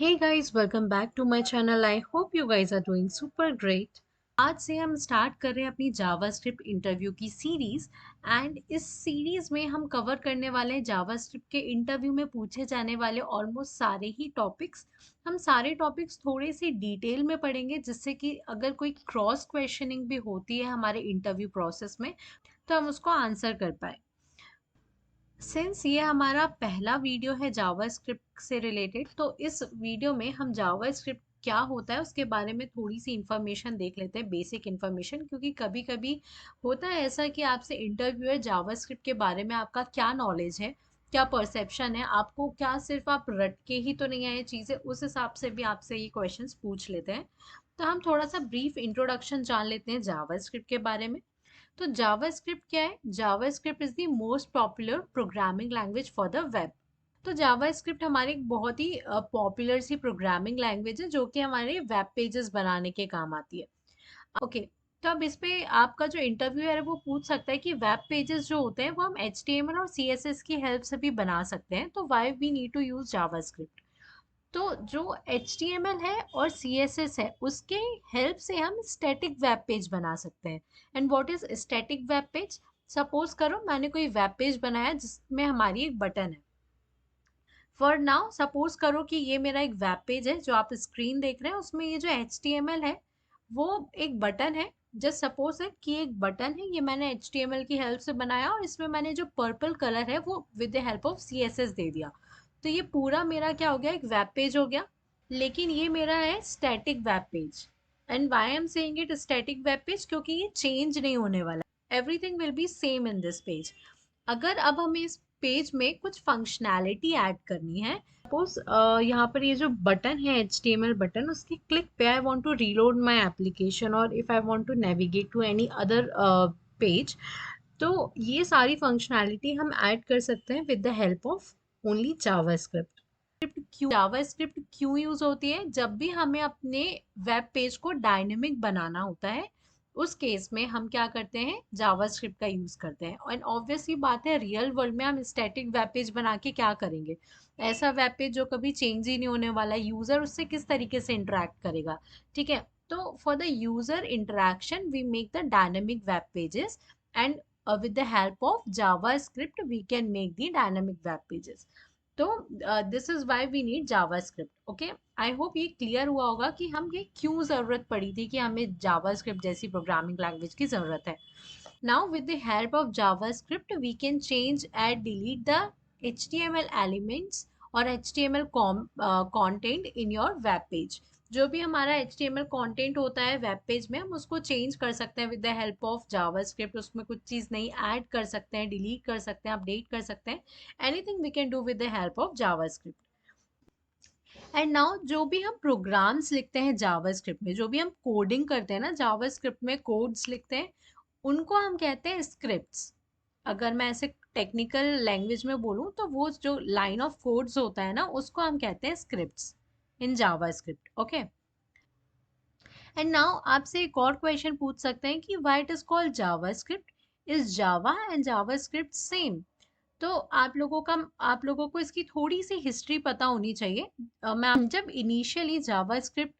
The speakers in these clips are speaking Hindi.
Hey guys, welcome back to my channel. I hope you guys are doing super great. आज से हम स्टार्ट कर रहे हैं अपनी जावास्क्रिप्ट इंटरव्यू की सीरीज एंड इस सीरीज में हम कवर करने वाले हैं जावास्क्रिप्ट के इंटरव्यू में पूछे जाने वाले ऑलमोस्ट सारे ही टॉपिक्स। हम सारे टॉपिक्स थोड़े से डिटेल में पढ़ेंगे जिससे कि अगर कोई क्रॉस क्वेश्चनिंग भी होती है हमारे इंटरव्यू प्रोसेस में तो हम उसको आंसर कर पाए। सिंस ये हमारा पहला वीडियो है जावास्क्रिप्ट से रिलेटेड तो इस वीडियो में हम जावास्क्रिप्ट क्या होता है उसके बारे में थोड़ी सी इंफॉर्मेशन देख लेते हैं, बेसिक इंफॉर्मेशन। क्योंकि कभी कभी होता है ऐसा कि आपसे इंटरव्यूअर जावास्क्रिप्ट के बारे में आपका क्या नॉलेज है, क्या परसेप्शन है, आपको क्या सिर्फ आप रट के ही तो नहीं आए चीज़ें, उस हिसाब से भी आपसे ये क्वेश्चंस पूछ लेते हैं। तो हम थोड़ा सा ब्रीफ इंट्रोडक्शन जान लेते हैं जावास्क्रिप्ट के बारे में। तो जावास्क्रिप्ट क्या है? JavaScript is the most popular programming language for the web. तो जावास्क्रिप्ट हमारी एक बहुत ही पॉपुलर सी प्रोग्रामिंग लैंग्वेज है जो कि हमारे वेब पेजेस बनाने के काम आती है। ओके, तो अब इस पे आपका जो इंटरव्यू है वो पूछ सकता है कि वेब पेजेस जो होते हैं वो हम HTML और CSS की हेल्प से भी बना सकते हैं, तो why we need to use JavaScript. तो जो HTML है और CSS है उसके हेल्प से हम स्टैटिक वेब पेज बना सकते हैं। And what is static web page? Suppose करो मैंने कोई वेब पेज बनाया जिसमें हमारी एक बटन है। फॉर नाउ सपोज करो कि ये मेरा एक वेब पेज है जो आप स्क्रीन देख रहे हैं, उसमें ये जो HTML है वो एक बटन है। जस्ट सपोज है कि एक बटन है, ये मैंने HTML की हेल्प से बनाया और इसमें मैंने जो पर्पल कलर है वो with the help of CSS दे दिया। तो ये पूरा मेरा क्या हो गया, एक वेब पेज हो गया। लेकिन ये मेरा है static web page. And why am saying it static web page, क्योंकि ये चेंज नहीं होने वाला, everything will be same in this page. अगर अब हमें इस पेज में कुछ फंक्शनैलिटी ऐड करनी है, सपोज यहाँ पर ये जो बटन है HTML बटन, उसकी क्लिक पे I want to reload my application और if I want to navigate to any other page, तो ये सारी फंक्शनैलिटी हम ऐड कर सकते हैं with the help of only JavaScript. JavaScript क्यों यूज होती है? जब भी हमें अपने वेब पेज को डायनेमिक बनाना होता है उस केस में हम क्या करते हैं, जावास्क्रिप्ट का यूज करते हैं। और ऑब्वियसली बात है, रियल वर्ल्ड में हम स्टैटिक वेब पेज बना के क्या करेंगे? ऐसा वेब पेज जो कभी चेंज ही नहीं होने वाला, यूजर उससे किस तरीके से इंटरेक्ट करेगा? ठीक है, तो for the user interaction we make the dynamic web pages and with the help of JavaScript we can make the dynamic web pages. तो this is why we need JavaScript. Okay, I hope ये क्लियर हुआ होगा कि हम ये क्यों जरूरत पड़ी थी कि हमें जावास्क्रिप्ट जैसी प्रोग्रामिंग लैंग्वेज की जरूरत है। Now with the help of JavaScript we can change and delete the HTML elements और HTML content in your web page. जो भी हमारा HTML कंटेंट होता है वेब पेज में हम उसको चेंज कर सकते हैं with the help of JavaScript. उसमें कुछ चीज़ नई ऐड कर सकते हैं, डिलीट कर सकते हैं, अपडेट कर सकते हैं। Anything we can do with the help of JavaScript. And now जो भी हम प्रोग्राम्स लिखते हैं जावास्क्रिप्ट में, जो भी हम कोडिंग करते हैं ना जावास्क्रिप्ट में कोड्स लिखते हैं, उनको हम कहते हैं स्क्रिप्ट्स। अगर मैं ऐसे टेक्निकल लैंग्वेज में बोलूँ तो वो जो लाइन ऑफ कोड्स होता है ना उसको हम कहते हैं scripts in JavaScript. Okay, and now आपसे एक और क्वेश्चन पूछ सकते हैं कि why it is called JavaScript? Is Java and JavaScript same? तो आप लोगों को इसकी थोड़ी सी हिस्ट्री पता होनी चाहिए। मैं जब इनिशियली जावास्क्रिप्ट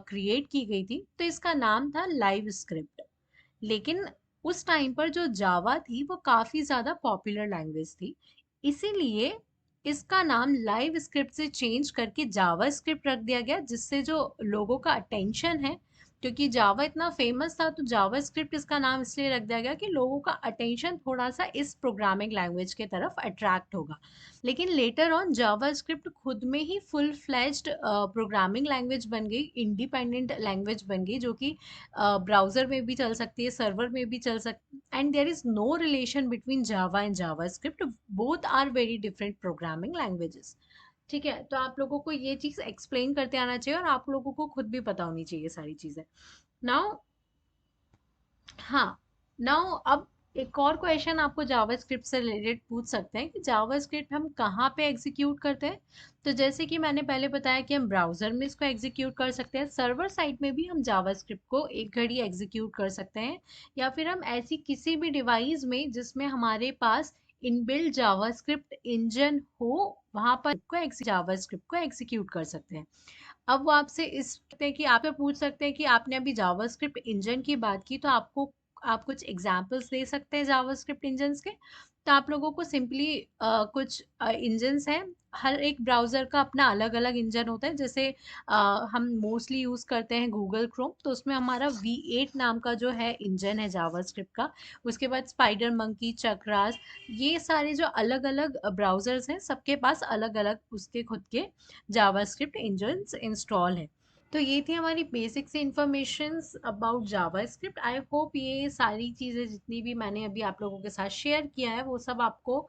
क्रिएट की गई थी तो इसका नाम था लाइव स्क्रिप्ट। लेकिन उस टाइम पर जो जावा थी वो काफ़ी ज़्यादा पॉपुलर लैंग्वेज थी, इसीलिए इसका नाम लाइव स्क्रिप्ट से चेंज करके जावा स्क्रिप्ट रख दिया गया, जिससे जो लोगों का अटेंशन है, क्योंकि जावा इतना फेमस था तो जावा स्क्रिप्ट इसका नाम इसलिए रख दिया गया कि लोगों का अटेंशन थोड़ा सा इस प्रोग्रामिंग लैंग्वेज के तरफ अट्रैक्ट होगा। लेकिन लेटर ऑन जावा स्क्रिप्ट खुद में ही फुल फ्लैज्ड प्रोग्रामिंग लैंग्वेज बन गई, इंडिपेंडेंट लैंग्वेज बन गई, जो कि ब्राउजर में भी चल सकती है, सर्वर में भी चल सकती है। And there is no relation between Java and JavaScript, both are very different programming languages. ठीक है, तो आप लोगों को ये चीज एक्सप्लेन करते आना चाहिए और आप लोगों को खुद भी पता होनी चाहिए सारी चीजें। नाउ, हाँ, नाउ अब एक और क्वेश्चन आपको जावास्क्रिप्ट से रिलेटेड पूछ सकते हैं कि जावास्क्रिप्ट हम कहाँ पे एग्जीक्यूट करते हैं? तो जैसे कि मैंने पहले बताया कि हम ब्राउजर में इसको एग्जीक्यूट कर सकते हैं, सर्वर साइड में भी हम जावास्क्रिप्ट को एक घड़ी एग्जीक्यूट कर सकते हैं, या फिर हम ऐसी किसी भी डिवाइस में जिसमें हमारे पास इनबिल्ट जावास्क्रिप्ट इंजन हो, वहां पर जावास्क्रिप्ट को एग्जीक्यूट कर सकते हैं। अब वो आपसे इस सकते हैं कि आपसे पूछ सकते हैं कि आपने अभी जावास्क्रिप्ट इंजन की बात की, तो आप कुछ एग्जांपल्स दे सकते हैं जावास्क्रिप्ट इंजन्स के। तो आप लोगों को सिंपली कुछ इंजन्स हैं, हर एक ब्राउज़र का अपना अलग-अलग इंजन होता है। जैसे हम मोस्टली यूज़ करते हैं गूगल क्रोम, तो उसमें हमारा V8 नाम का जो है इंजन है जावास्क्रिप्ट का। उसके बाद स्पाइडर मंकी, चक्रास, ये सारे जो अलग-अलग ब्राउज़र्स हैं, सबके पास अलग-अलग उसके खुद के जावास्क्रिप्ट इंजन्स इंस्टॉल है। तो ये थी हमारी बेसिक से informations about JavaScript. I hope ये सारी चीज़ें जितनी भी मैंने अभी आप लोगों के साथ शेयर किया है वो सब आपको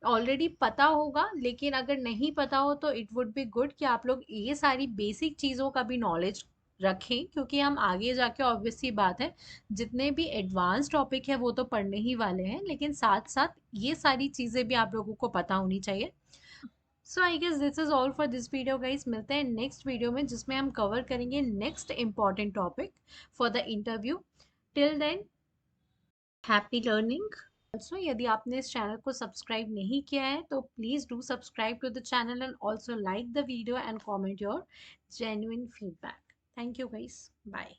ऑलरेडी पता होगा, लेकिन अगर नहीं पता हो तो इट वुड बी गुड कि आप लोग ये सारी बेसिक चीज़ों का भी नॉलेज रखें, क्योंकि हम आगे जाके ऑब्वियस सी बात है जितने भी एडवांस टॉपिक है वो तो पढ़ने ही वाले हैं, लेकिन साथ साथ ये सारी चीज़ें भी आप लोगों को पता होनी चाहिए। So I guess this is all for this video guys. मिलते हैं नेक्स्ट वीडियो में जिसमें हम कवर करेंगे next important topic for the interview. Till then, happy learning. Also यदि आपने इस चैनल को सब्सक्राइब नहीं किया है तो please do subscribe to the channel and also like the video and comment your genuine feedback. Thank you guys, bye.